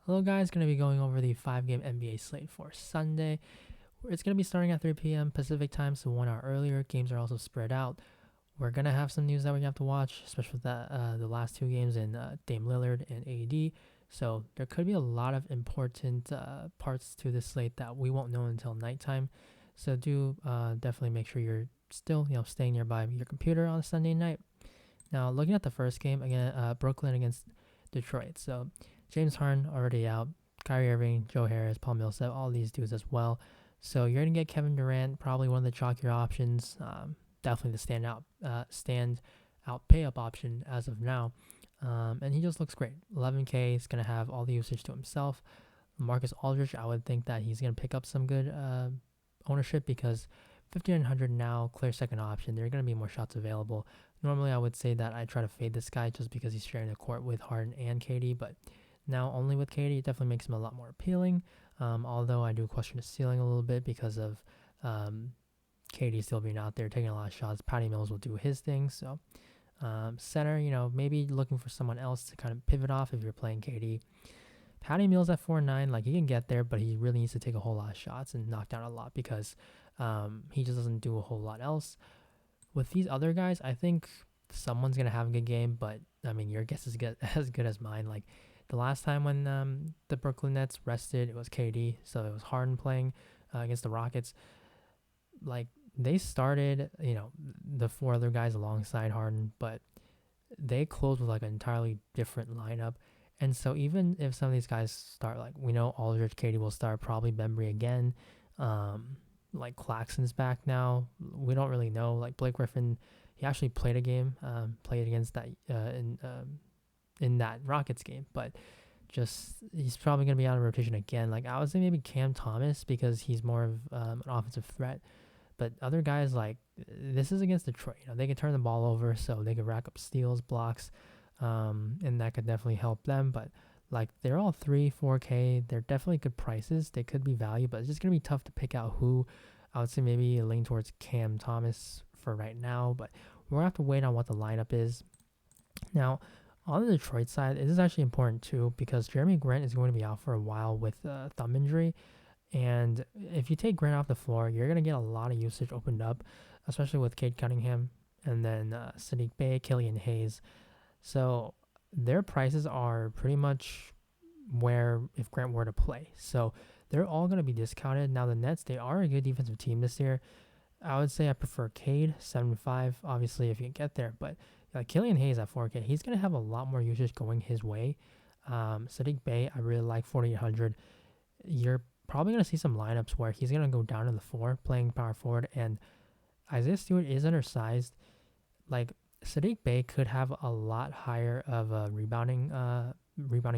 Hello guys, going to be going over the 5-game NBA slate for Sunday. It's going to be starting at 3 p.m. Pacific time, so 1 hour earlier. Games are also spread out. We're going to have some news that we have to watch, especially with the last 2 games in Dame Lillard and AD. So there could be a lot of important parts to this slate that we won't know until nighttime. So do definitely make sure you're still staying nearby your computer on a Sunday night. Now looking at the first game again, Brooklyn against Detroit. So James Harden already out. Kyrie Irving, Joe Harris, Paul Millsap, all these dudes as well. So you're gonna get Kevin Durant, probably one of the chalkier options. Definitely the stand out pay up option as of now. And he just looks great. 11K is gonna have all the usage to himself. Marcus Aldridge, I would think that he's gonna pick up some good ownership because 5,900 now, clear second option. There are gonna be more shots available. Normally, I would say that I try to fade this guy just because he's sharing the court with Harden and KD, but now only with KD, it definitely makes him a lot more appealing. Although I do question his ceiling a little bit because of KD still being out there taking a lot of shots. Patty Mills will do his thing. So center, maybe looking for someone else to kind of pivot off if you're playing KD. Patty Mills at 4'9", like he can get there, but he really needs to take a whole lot of shots and knock down a lot because he just doesn't do a whole lot else. With these other guys, I think someone's gonna have a good game, but I mean your guess is as good as mine. Like the last time when the Brooklyn Nets rested, it was KD, so it was Harden playing against the Rockets. Like they started, the 4 other guys alongside Harden, but they closed with like an entirely different lineup. And so even if some of these guys start, like we know Aldridge, KD will start, probably Bembry again. Like Claxton's back now. We don't really know. Like Blake Griffin, he actually played a game, played against that in that Rockets game, but just he's probably gonna be out of rotation again. Like I would say maybe Cam Thomas because he's more of an offensive threat. But other guys like this is against Detroit. They can turn the ball over, so they could rack up steals, blocks, and that could definitely help them. But like they're all 3-4K. They're definitely good prices. They could be value, but it's just gonna be tough to pick out who. I would say maybe lean towards Cam Thomas for right now, but we're gonna have to wait on what the lineup is. Now, on the Detroit side, it is actually important too because Jeremy Grant is going to be out for a while with a thumb injury. And if you take Grant off the floor, you're going to get a lot of usage opened up, especially with Cade Cunningham and then Sadiq Bey, Killian Hayes. So their prices are pretty much where if Grant were to play. So they're all going to be discounted. Now, the Nets, they are a good defensive team this year. I would say I prefer Cade, 7-5, obviously, if you can get there. But Killian Hayes at 4K, he's going to have a lot more usage going his way. Sadiq Bey, I really like 4,800. You're probably going to see some lineups where he's going to go down to the 4 playing power forward, and Isaiah Stewart is undersized. Like Sadiq Bey could have a lot higher of rebounding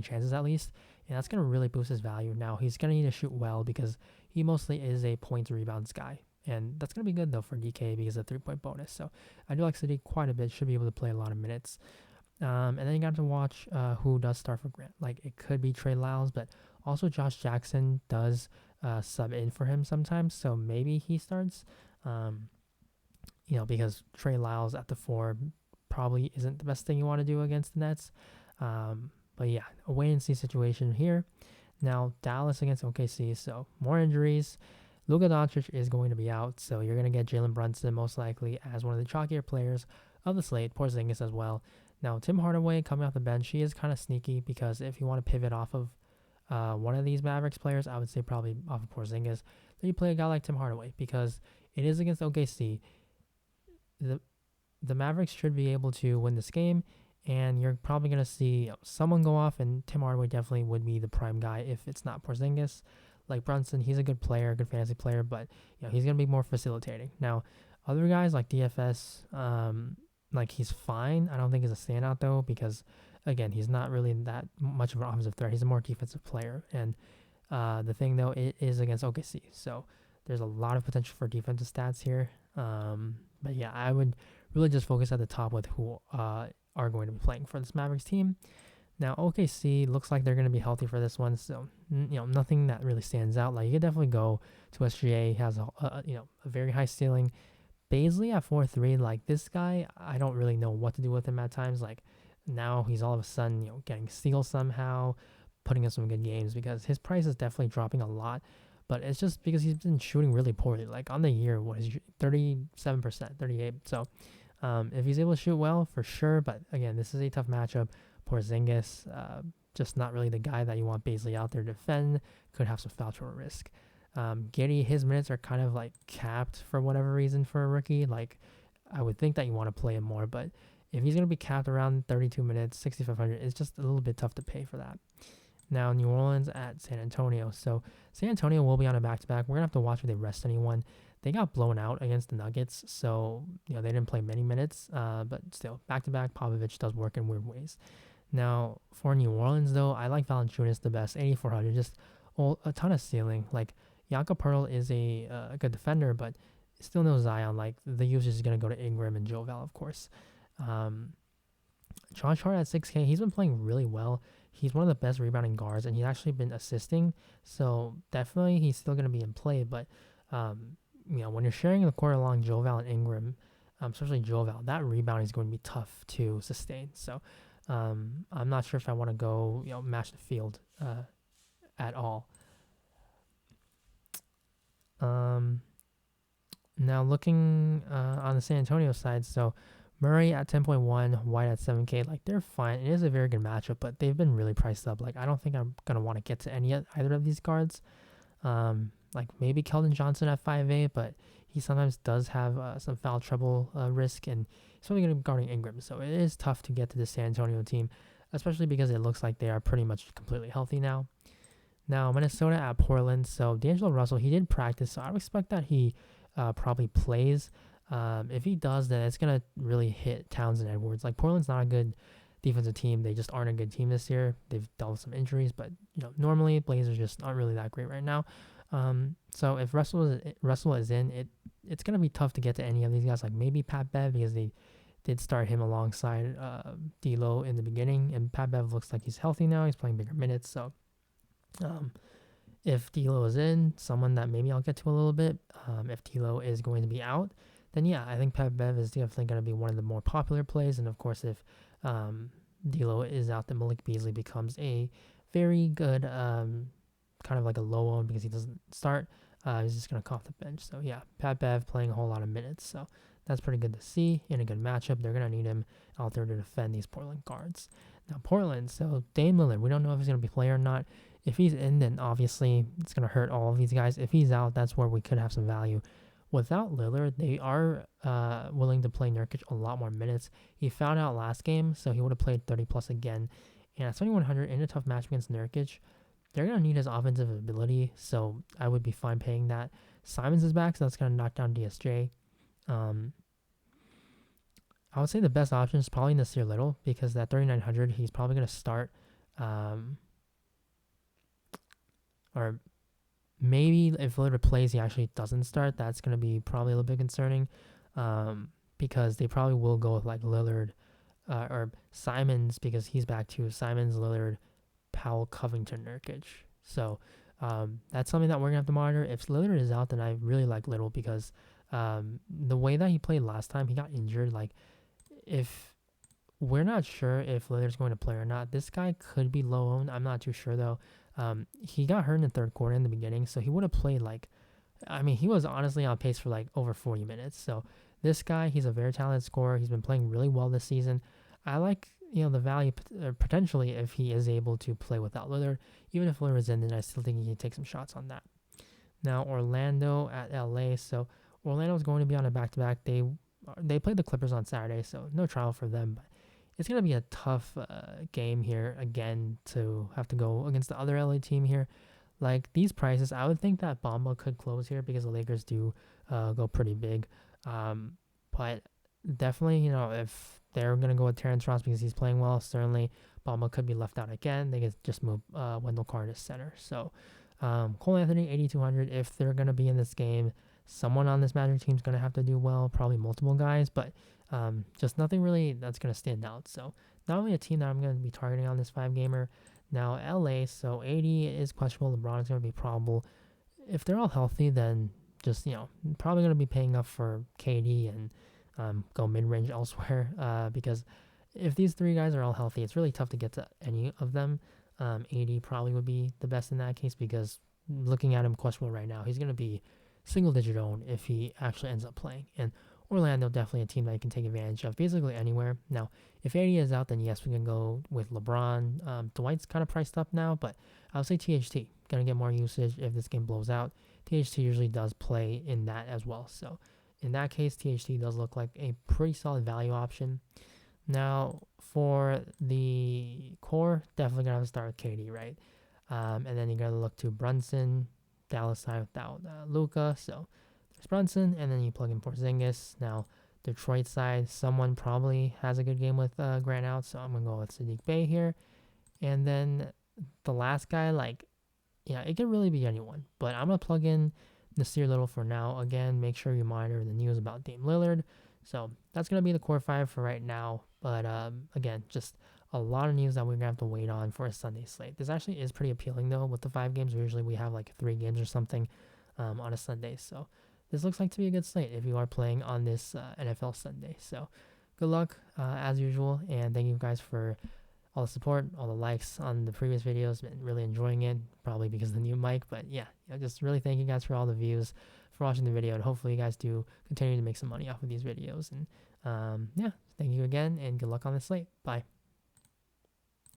chances at least, and that's going to really boost his value. Now he's going to need to shoot well because he mostly is a points rebounds guy, and that's going to be good though for DK because of the 3-point bonus. So I do like Sadiq quite a bit. Should be able to play a lot of minutes. And then you got to watch who does start for Grant. Like it could be Trey Lyles, but also Josh Jackson does sub in for him sometimes. So maybe he starts, because Trey Lyles at the 4 probably isn't the best thing you want to do against the Nets. But yeah, a wait and see situation here. Now Dallas against OKC, so more injuries. Luka Doncic is going to be out, so you're going to get Jalen Brunson most likely as one of the chalkier players of the slate. Porzingis as well. Now, Tim Hardaway coming off the bench, he is kind of sneaky because if you want to pivot off of one of these Mavericks players, I would say probably off of Porzingis. Then you play a guy like Tim Hardaway because it is against OKC. The Mavericks should be able to win this game, and you're probably going to see someone go off, and Tim Hardaway definitely would be the prime guy if it's not Porzingis. Like Brunson, he's a good player, good fantasy player, but he's going to be more facilitating. Now, other guys like DFS, like he's fine. I don't think he's a standout though because again he's not really that much of an offensive threat. He's a more defensive player, and the thing though it is against OKC, so there's a lot of potential for defensive stats here. But yeah, I would really just focus at the top with who are going to be playing for this Mavericks team. Now OKC looks like they're going to be healthy for this one, so nothing that really stands out. Like you could definitely go to SGA. He has a very high ceiling. BAZLEY at 4-3, like this guy, I don't really know what to do with him at times. Like now he's all of a sudden, getting steals somehow, putting in some good games because his price is definitely dropping a lot. But it's just because he's been shooting really poorly. Like on the year, what is 37%, 38. So if he's able to shoot well, for sure. But again, this is a tough matchup. Porzingis, just not really the guy that you want BAZLEY out there to defend. Could have some foul trouble risk. Giddey, his minutes are kind of like capped for whatever reason for a rookie. Like I would think that you want to play him more, but if he's going to be capped around 32 minutes, 6,500, it's just a little bit tough to pay for that. Now, New Orleans at San Antonio. So San Antonio will be on a back-to-back. We're going to have to watch if they rest anyone. They got blown out against the Nuggets, so they didn't play many minutes, but still, back-to-back, Popovich does work in weird ways. Now, for New Orleans, though, I like Valanciunas the best, 8,400, just a ton of ceiling. Like, Jakob Poeltl is a good defender, but still no Zion. Like, the usage is going to go to Ingram and Jovel, of course. Josh Hart at 6K, he's been playing really well. He's one of the best rebounding guards, and he's actually been assisting. So definitely he's still going to be in play. But, when you're sharing the court along Jovel and Ingram, especially Jovel, that rebound is going to be tough to sustain. So I'm not sure if I want to go, match the field at all. Now looking on the San Antonio side, so Murray at 10.1, White at 7K, like they're fine. It is a very good matchup, but they've been really priced up. Like I don't think I'm gonna want to get to either of these guards. Like maybe Keldon Johnson at 5A, but he sometimes does have some foul trouble risk, and he's only gonna be guarding Ingram, so it is tough to get to the San Antonio team, especially because it looks like they are pretty much completely healthy now. Now Minnesota at Portland, so D'Angelo Russell, he did practice, so I would expect that he probably plays. If he does, then it's going to really hit Towns and Edwards. Like, Portland's not a good defensive team. They just aren't a good team this year. They've dealt with some injuries, but, normally Blazers just aren't really that great right now. So if Russell is in, it's going to be tough to get to any of these guys. Like, maybe Pat Bev, because they did start him alongside D'Lo in the beginning, and Pat Bev looks like he's healthy now. He's playing bigger minutes, so if D'Lo is in, someone that maybe I'll get to a little bit, if D'Lo is going to be out, then yeah, I think Pat Bev is definitely going to be one of the more popular plays. And of course, if D'Lo is out, then Malik Beasley becomes a very good kind of like a low own because he doesn't start. He's just going to come off the bench. So yeah, Pat Bev playing a whole lot of minutes. So that's pretty good to see in a good matchup. They're going to need him out there to defend these Portland guards. Now Portland, so Dame Lillard, we don't know if he's going to be playing or not. If he's in, then obviously it's going to hurt all of these guys. If he's out, that's where we could have some value. Without Lillard, they are willing to play Nurkic a lot more minutes. He fouled out last game, so he would have played 30-plus again. And at 7,100 in a tough match against Nurkic, they're going to need his offensive ability, so I would be fine paying that. Simons is back, so that's going to knock down DSJ. I would say the best option is probably NASSIR Little, because that 3,900, he's probably going to start. Or maybe if Lillard plays, he actually doesn't start. That's going to be probably a little bit concerning, because they probably will go with like Lillard or Simons, because he's back too. Simons, Lillard, Powell, Covington, Nurkic. So that's something that we're going to have to monitor. If Lillard is out, then I really like Little, because the way that he played last time, he got injured. Like, if we're not sure if Lillard's going to play or not, this guy could be low owned. I'm not too sure though. He got hurt in the third quarter in the beginning, so he would have played he was honestly on pace for like over 40 minutes. So this guy, he's a very talented scorer. He's been playing really well this season. I like, the value potentially if he is able to play without Lillard. Even if Lillard is in, then I still think he can take some shots on that. Now Orlando at LA. So Orlando's going to be on a back-to-back. They played the Clippers on Saturday, so no trial for them, but it's going to be a tough game here again to have to go against the other LA team here. Like, these prices, I would think that Bamba could close here because the Lakers do go pretty big. But definitely, if they're going to go with Terrence Ross because he's playing well, certainly Bamba could be left out again. They could just move Wendell Carter to center. So Cole Anthony, 8,200. If they're going to be in this game, someone on this Magic team is going to have to do well, probably multiple guys, but just nothing really that's going to stand out. So not only a team that I'm going to be targeting on this 5-gamer. Now LA, so 80 is questionable. LeBron is going to be probable. If they're all healthy, then just, probably going to be paying up for KD and go mid-range elsewhere, because if these three guys are all healthy, it's really tough to get to any of them. 80 probably would be the best in that case, because looking at him questionable right now, he's going to be single digit owned if he actually ends up playing. And Orlando, definitely a team that you can take advantage of basically anywhere. Now, if 80 is out, then yes, we can go with LeBron. Dwight's kind of priced up now, but I would say THT. Going to get more usage if this game blows out. THT usually does play in that as well. So in that case, THT does look like a pretty solid value option. Now, for the core, definitely going to have to start with KD, right? And then you're going to look to Brunson, Dallas side without Luka. So there's Brunson, and then you plug in Porzingis. Now, Detroit side, someone probably has a good game with Grant out, so I'm going to go with Sadiq Bey here. And then the last guy, yeah, it could really be anyone, but I'm going to plug in NASSIR Little for now. Again, make sure you monitor the news about Dame Lillard. So that's going to be the core 5 for right now. But again, just a lot of news that we're going to have to wait on for a Sunday slate. This actually is pretty appealing, though, with the 5 games. Usually we have 3 games or something on a Sunday. So this looks like to be a good slate if you are playing on this NFL Sunday. So good luck as usual, and thank you guys for all the support, all the likes on the previous videos. Been really enjoying it, probably because of the new mic. But yeah, just really thank you guys for all the views, for watching the video, and hopefully you guys do continue to make some money off of these videos. And yeah, thank you again, and good luck on this slate. Bye.